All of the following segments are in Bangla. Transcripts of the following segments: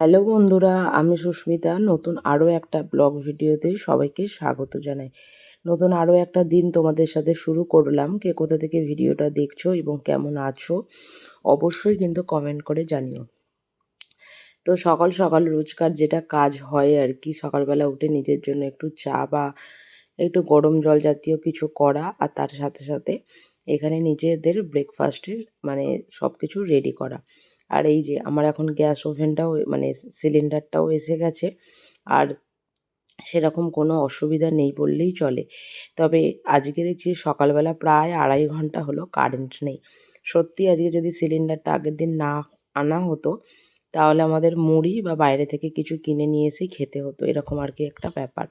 হ্যালো বন্ধুরা, আমি সুস্মিতা। নতুন আরও একটা ব্লগ ভিডিওতে সবাইকে স্বাগত জানাই। নতুন আরও একটা দিন তোমাদের সাথে শুরু করলাম। কে কোথা থেকে ভিডিওটা দেখছো এবং কেমন আছো অবশ্যই কিন্তু কমেন্ট করে জানিও। তো সকাল সকাল রোজকার যেটা কাজ হয় আর কি, সকালবেলা উঠে নিজের জন্য একটু চা বা একটু গরম জল জাতীয় কিছু করা, আর তার সাথে সাথে এখানে নিজেদের ব্রেকফাস্টের মানে সব কিছু রেডি করা। আর এই যে আমার এখন গ্যাস ওভেনটাও মানে সিলিন্ডারটাও এসে গেছে, আর সেরকম কোনো অসুবিধা নেই বললেই চলে। তবে আজকে দেখছি সকালবেলা প্রায় ২.৫ ঘন্টা হলো কারেন্ট নেই। সত্যি আজকে যদি সিলিন্ডারটা আগের দিন না আনা হতো, তাহলে আমাদের মুড়ি বা বাইরে থেকে কিছু কিনে নিয়ে এসেই খেতে হতো, এরকম আর কি একটা ব্যাপার।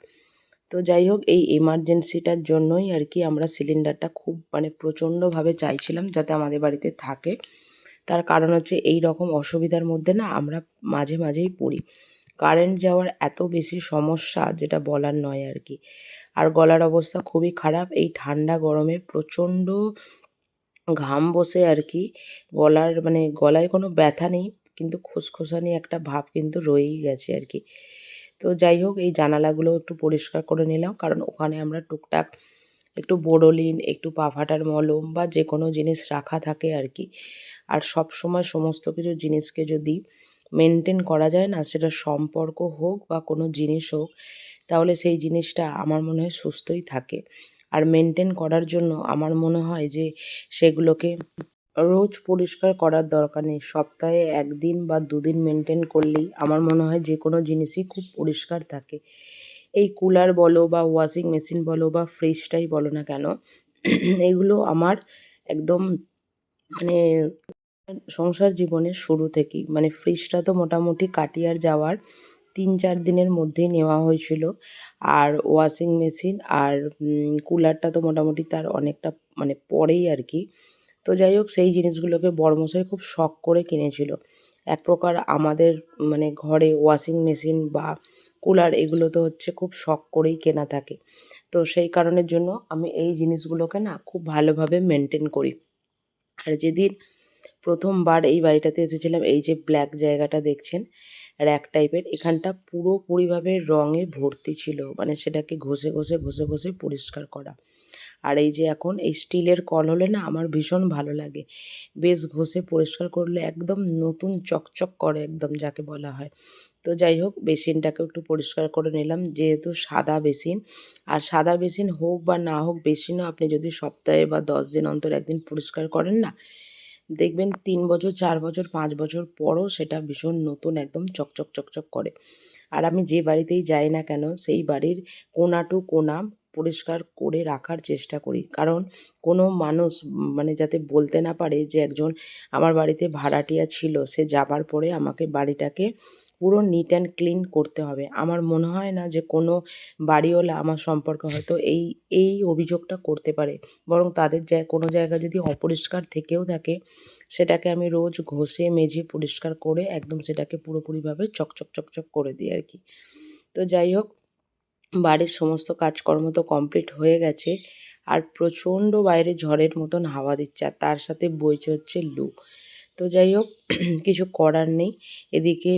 তো যাই হোক, এই এমার্জেন্সিটার জন্যই আর কি আমরা সিলিন্ডারটা খুব মানে প্রচণ্ডভাবে চাইছিলাম যাতে আমাদের বাড়িতে থাকে। তার কারণ হচ্ছে এই রকম অসুবিধার মধ্যে না আমরা মাঝে মাঝেই পড়ি। কারেন্ট যাওয়ার এত বেশি সমস্যা যেটা বলার নয় আর কি। আর গলার অবস্থা খুবই খারাপ, এই ঠান্ডা গরমে প্রচণ্ড ঘাম বসে আর কি। মানে গলায় কোনো ব্যথা নেই, কিন্তু খোসখোসানি একটা ভাব কিন্তু রয়েই গেছে আর কি। তো যাই হোক, এই জানালাগুলো একটু পরিষ্কার করে নিলাম, কারণ ওখানে আমরা টুকটাক একটু বোরোলিন, একটু পা ফাটার মলম বা যে কোনো জিনিস রাখা থাকে আর কি। আর সবসময় সমস্ত কিছু জিনিসকে যদি মেনটেন করা যায় না, সেটা সম্পর্ক হোক বা কোনো জিনিস হোক, তাহলে সেই জিনিসটা আমার মনে হয় সুস্থই থাকে। আর মেনটেন করার জন্য আমার মনে হয় যে সেগুলোকে রোজ পরিষ্কার করার দরকার নেই। সপ্তাহে ১ দিন বা ২ দিন মেনটেন করলেই আমার মনে হয় যে কোনো জিনিসই খুব পরিষ্কার থাকে। এই কুলার বলো বা ওয়াশিং মেশিন বলো বা ফ্রিজটাই বলো না কেন, এগুলো আমার একদম মানে সংসার জীবনের শুরু থেকেই, মানে ফ্রিজটা তো মোটামুটি কাটিয়ার যাওয়ার ৩-৪ দিনের মধ্যেই নেওয়া হয়েছিল। আর ওয়াশিং মেশিন আর কুলারটা তো মোটামুটি তার অনেকটা মানে পরেই আর কি। তো যাই হোক, সেই জিনিসগুলোকে বড়মশাই খুব শখ করে কিনেছিল। এক প্রকার আমাদের মানে ঘরে ওয়াশিং মেশিন বা কুলার এগুলো তো হচ্ছে খুব শখ করেই কেনা থাকে। তো সেই কারণের জন্য আমি এই জিনিসগুলোকে না খুব ভালোভাবে মেনটেন করি। আর যেদিন প্রথমবার এই বাড়িটাতে এসেছিলাম, এই যে ব্ল্যাক জায়গাটা দেখছেন র্যাক টাইপের, এখানটা পুরোপুরিভাবে রঙে ভর্তি ছিল, মানে সেটাকে ঘষে পরিষ্কার করা। আর এই যে এখন এই স্টিলের কল হলে না আমার ভীষণ ভালো লাগে। বেশ ঘষে পরিষ্কার করলে একদম নতুন চকচক করে একদম, যাকে বলা হয়। তো যাই হোক, বেসিনটাকেও একটু পরিষ্কার করে নিলাম, যেহেতু সাদা বেসিন। আর সাদা বেসিন হোক বা না হোক, বেসিনও আপনি যদি সপ্তাহে বা ১০ দিন অন্তর একদিন পরিষ্কার করেন না, দেখবেন ৩ বছর, ৪ বছর, ৫ বছর পরও সেটা ভীষণ নতুন একদম চকচক করে। আর আমি যে বাড়িতেই যাই না কেন, সেই বাড়ির কোণা টু কোণা পরিষ্কার করে রাখার চেষ্টা করি। কারণ কোনো মানুষ মানে যাতে বলতে না পারে যে একজন আমার বাড়িতে ভাড়াটিয়া ছিল, সে যাবার পরে আমাকে বাড়িটাকে পুরো নিট অ্যান্ড ক্লিন করতে হবে। আমার মনে হয় না যে কোনো বাড়িওয়ালা আমার সম্পর্কে হয়তো এই অভিযোগটা করতে পারে। বরং তাদের কোনো জায়গা যদি অপরিষ্কার থেকেও থাকে, সেটাকে আমি রোজ ঘষে মেজে পরিষ্কার করে একদম সেটাকে পুরোপুরিভাবে চকচক করে দিই আর কি। তো যাই হোক, বাড়ির সমস্ত কাজকর্ম তো কমপ্লিট হয়ে গেছে। আর প্রচণ্ড বাইরে ঝড়ের মতন হাওয়া দিচ্ছে, আর তার সাথে বইছে হচ্ছে লু। তো যাই হোক, কিছু করার নেই। এদিকে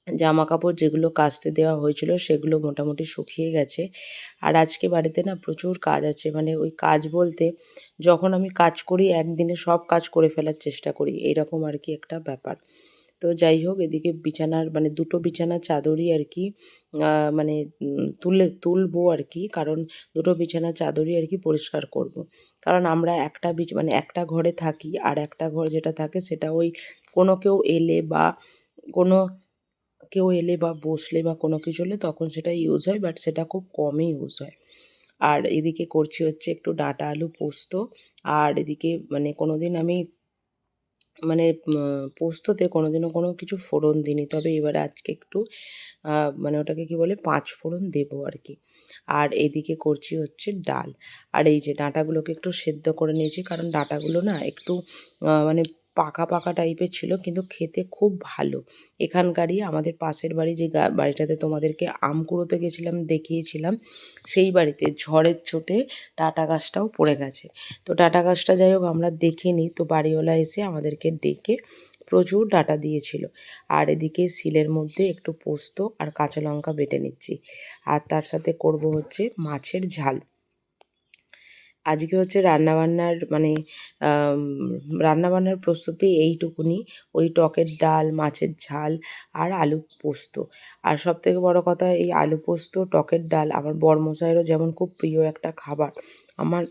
জামাকাপড় যেগুলো কাচতে দেওয়া হয়েছিল সেগুলো মোটামুটি শুকিয়ে গেছে। আর আজকে বাড়িতে না প্রচুর কাজ আছে। মানে ওই কাজ বলতে, যখন আমি কাজ করি একদিনে সব কাজ করে ফেলার চেষ্টা করি, এইরকম আর কি একটা ব্যাপার। তো যাই হোক, এদিকে বিছানার মানে ২ টো বিছানার চাদরই আর কি মানে তুলবো আর কি। কারণ ২ টো বিছানার চাদরই আর কি পরিষ্কার করব। কারণ আমরা একটা মানে একটা ঘরে থাকি, আর একটা ঘর যেটা থাকে সেটা ওই কেউ এলে বা কোনো কেউ এলে বা বসলে বা কোনো কিছু হলে তখন সেটা ইউজ হয়, বাট সেটা খুব কমই ইউজ হয়। আর এদিকে করছি হচ্ছে একটু ডাঁটা আলু পোস্ত। আর এদিকে মানে কোনোদিন আমি মানে পোস্ততে কোনোদিনও কোনো কিছু ফোড়ন দিইনি। তবে এবারে আজকে একটু মানে ওটাকে কী বলে, ৫ ফোড়ন দেবো আর কি। আর এদিকে করছি হচ্ছে ডাল। আর এই যে ডাঁটাগুলোকে একটু সেদ্ধ করে নিয়েছি, কারণ ডাঁটাগুলো না একটু মানে পাকা টাইপের ছিল, কিন্তু খেতে খুব ভালো। এখানকারই আমাদের পাশের বাড়ি, যে বাড়িটাতে তোমাদেরকে আম কুড়োতে গেছিলাম দেখিয়েছিলাম, সেই বাড়িতে ঝড়ের চোটে ডাঁটা গাছটাও পড়ে গেছে। তো ডাঁটা গাছটা যাই হোক আমরা দেখিনি, তো বাড়িওয়ালা এসে আমাদেরকে ডেকে প্রচুর ডাঁটা দিয়েছিল। আর এদিকে শিলের মধ্যে একটু পোস্ত আর কাঁচা লঙ্কা বেটে নিচ্ছি। আর তার সাথে করব হচ্ছে মাছের ঝাল। আজকে হচ্ছে রান্নাবান্নার মানে রান্নাবান্নার প্রস্তুতি এইটুকুনি। ওই টকের ডাল, মাছের ঝাল আর আলু পোস্ত। আর সবথেকে বড় কথা, এই আলু পোস্ত, টকের ডাল আমার বরমশাইয়েরও যেমন খুব প্রিয় একটা খাবার। আমার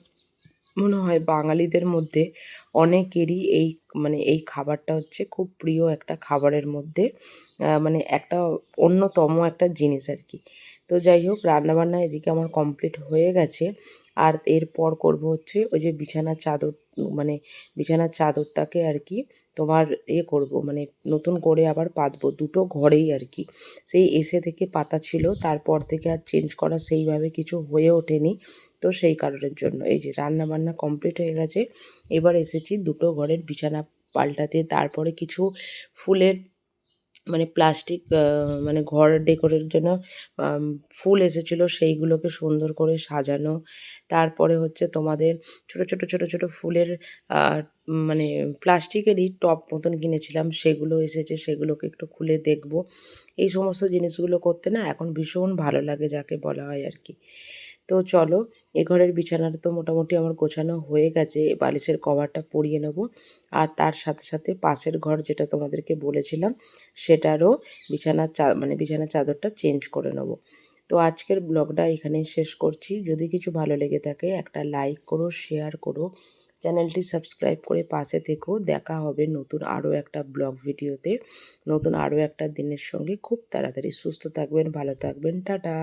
মনে হয় বাঙালিদের মধ্যে অনেকেরই এই খাবারটা হচ্ছে খুব প্রিয় একটা খাবারের মধ্যে মানে একটা অন্যতম একটা জিনিস আর কি। তো যাই হোক, রান্নাবান্না এদিকে আমার কমপ্লিট হয়ে গেছে। আর এরপর করব হচ্ছে ওই যে বিছানার চাদর, মানে বিছানার চাদরটাকে আর কি তোমার করব, মানে নতুন করে আবার পাতবো দুটো ঘরেই আর কি। সেই এসে থেকে পাতা ছিল, তারপর থেকে আর চেঞ্জ করা সেইভাবে কিছু হয়ে ওঠেনি। তো সেই কারণের জন্য এই যে রান্না বান্না কমপ্লিট হয়ে গেছে। এবার এসেছি দুটো ঘরের বিছানা পাল্টাতে। তারপরে কিছু ফুলের মানে প্লাস্টিক মানে ঘর ডেকোরের জন্য ফুল এসেছিলো, সেইগুলোকে সুন্দর করে সাজানো। তারপরে হচ্ছে তোমাদের ছোটো ছোটো ফুলের মানে প্লাস্টিকেরই টব মতন কিনেছিলাম, সেগুলো এসেছে, সেগুলোকে একটু খুলে দেখব। এই সমস্ত জিনিসগুলো করতে না এখন ভীষণ ভালো লাগে, যাকে বলা হয় আর কি। তো চলো, এ ঘরের বিছানাটা তো মোটামুটি আমার গোছানো হয়ে গেছে, বালিশের কভারটা পরিয়ে নেব। আর তার সাথে সাথে পাশের ঘর যেটা তোমাদেরকে বলেছিলাম, সেটারও বিছানার চাদরটা চেঞ্জ করে নেব। তো আজকের ব্লগটা এখানেই শেষ করছি। যদি কিছু ভালো লেগে থাকে একটা লাইক করো, শেয়ার করো, চ্যানেলটি সাবস্ক্রাইব করে পাশে থেকো। দেখা হবে নতুন আরও একটা ব্লগ ভিডিওতে, নতুন আরও একটা দিনের সঙ্গে খুব তাড়াতাড়ি। সুস্থ থাকবেন, ভালো থাকবেন, টাটা।